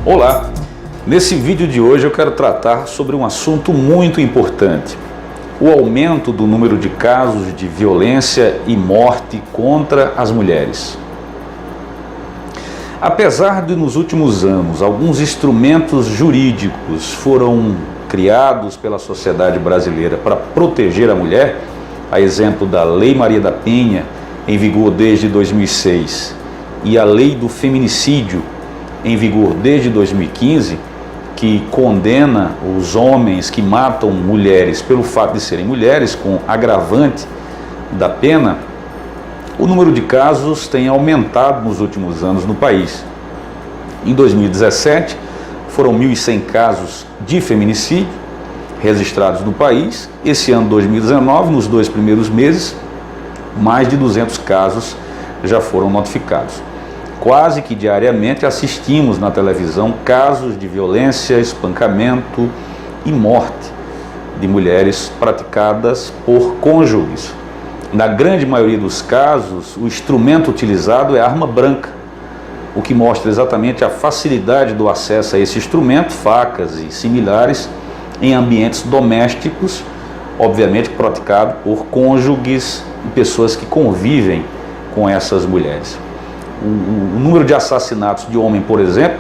Olá! Nesse vídeo de hoje eu quero tratar sobre um assunto muito importante: o aumento do número de casos de violência e morte contra as mulheres. Apesar de nos últimos anos alguns instrumentos jurídicos foram criados pela sociedade brasileira para proteger a mulher, a exemplo da Lei Maria da Penha, em vigor desde 2006, e a Lei do Feminicídio, em vigor desde 2015, que condena os homens que matam mulheres pelo fato de serem mulheres, com agravante da pena, o número de casos tem aumentado nos últimos anos no país. Em 2017, foram 1.100 casos de feminicídio registrados no país. Esse ano, 2019, nos 2 primeiros meses, mais de 200 casos já foram notificados. Quase que diariamente assistimos na televisão casos de violência, espancamento e morte de mulheres praticadas por cônjuges. Na grande maioria dos casos, o instrumento utilizado é arma branca, o que mostra exatamente a facilidade do acesso a esse instrumento, facas e similares, em ambientes domésticos, obviamente praticado por cônjuges e pessoas que convivem com essas mulheres. O número de assassinatos de homem, por exemplo,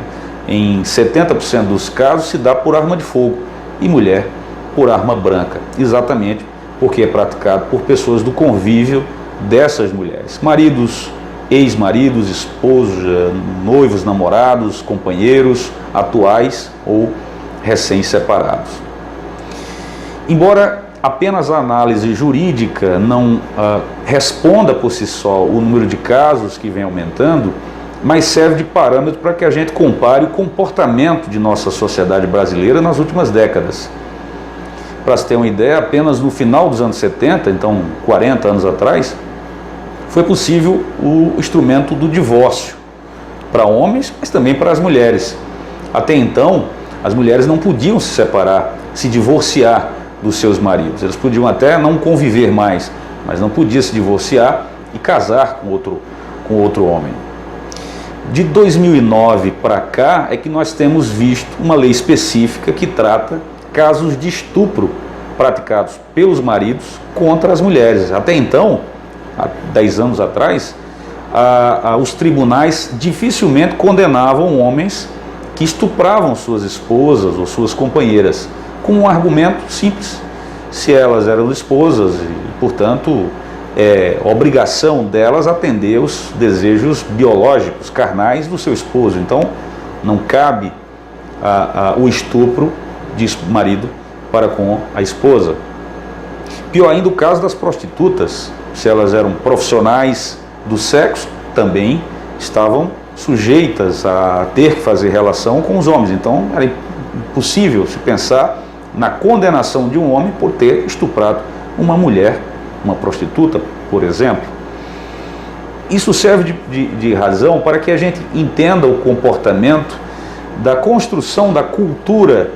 em 70% dos casos se dá por arma de fogo, e mulher por arma branca, exatamente porque é praticado por pessoas do convívio dessas mulheres. Maridos, ex-maridos, esposa, noivos, namorados, companheiros, atuais ou recém-separados. Embora apenas a análise jurídica não responda por si só o número de casos que vem aumentando, mas serve de parâmetro para que a gente compare o comportamento de nossa sociedade brasileira nas últimas décadas. Para se ter uma ideia, apenas no final dos anos 70, então 40 anos atrás, foi possível o instrumento do divórcio para homens, mas também para as mulheres. Até então, as mulheres não podiam se separar, se divorciar dos seus maridos. Eles podiam até não conviver mais, mas não podia se divorciar e casar com outro homem. De 2009 para cá é que nós temos visto uma lei específica que trata casos de estupro praticados pelos maridos contra as mulheres. Até então, há 10 anos atrás, os tribunais dificilmente condenavam homens que estupravam suas esposas ou suas companheiras, com um argumento simples: se elas eram esposas e, portanto, obrigação delas atender os desejos biológicos, carnais do seu esposo. Então, não cabe o estupro de marido para com a esposa. Pior ainda o caso das prostitutas: se elas eram profissionais do sexo, também estavam sujeitas a ter que fazer relação com os homens. Então, era impossível se pensar na condenação de um homem por ter estuprado uma mulher, uma prostituta, por exemplo. Isso serve de razão para que a gente entenda o comportamento da construção da cultura,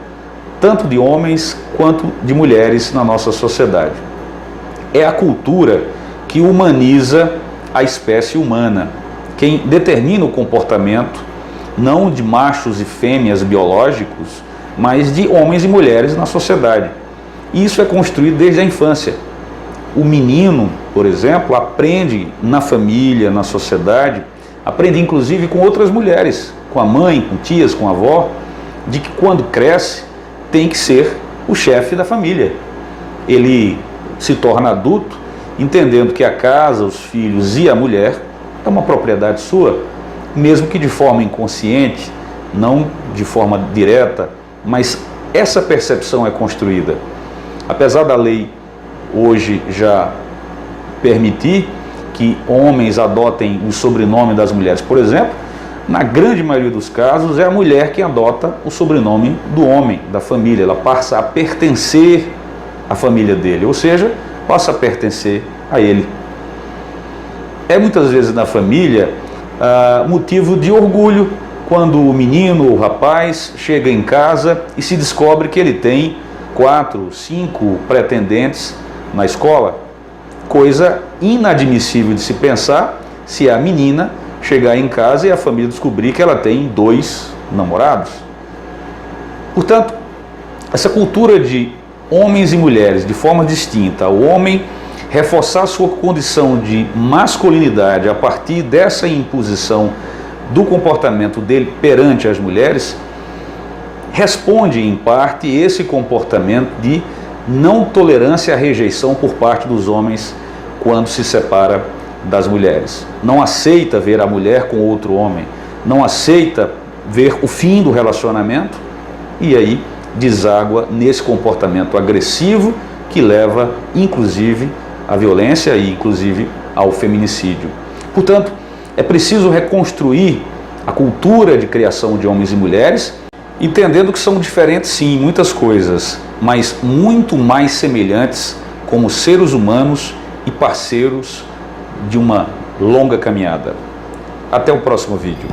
tanto de homens quanto de mulheres na nossa sociedade. É a cultura que humaniza a espécie humana, quem determina o comportamento não de machos e fêmeas biológicos, mas de homens e mulheres na sociedade. E isso é construído desde a infância. O menino, por exemplo, aprende na família, na sociedade, aprende inclusive com outras mulheres, com a mãe, com tias, com a avó, de que quando cresce tem que ser o chefe da família. Ele se torna adulto entendendo que a casa, os filhos e a mulher é uma propriedade sua, mesmo que de forma inconsciente, não de forma direta, mas essa percepção é construída. Apesar da lei hoje já permitir que homens adotem o sobrenome das mulheres, por exemplo, na grande maioria dos casos é a mulher que adota o sobrenome do homem, da família. Ela passa a pertencer à família dele, ou seja, passa a pertencer a ele. É muitas vezes na família motivo de orgulho quando o menino ou o rapaz chega em casa e se descobre que ele tem 4, 5 pretendentes na escola. Coisa inadmissível de se pensar se a menina chegar em casa e a família descobrir que ela tem 2 namorados. Portanto, essa cultura de homens e mulheres de forma distinta, o homem reforçar sua condição de masculinidade a partir dessa imposição do comportamento dele perante as mulheres, responde em parte esse comportamento de não tolerância à rejeição por parte dos homens quando se separa das mulheres. Não aceita ver a mulher com outro homem, não aceita ver o fim do relacionamento e aí deságua nesse comportamento agressivo que leva inclusive à violência e inclusive ao feminicídio. Portanto, é preciso reconstruir a cultura de criação de homens e mulheres, entendendo que são diferentes sim em muitas coisas, mas muito mais semelhantes como seres humanos e parceiros de uma longa caminhada. Até o próximo vídeo.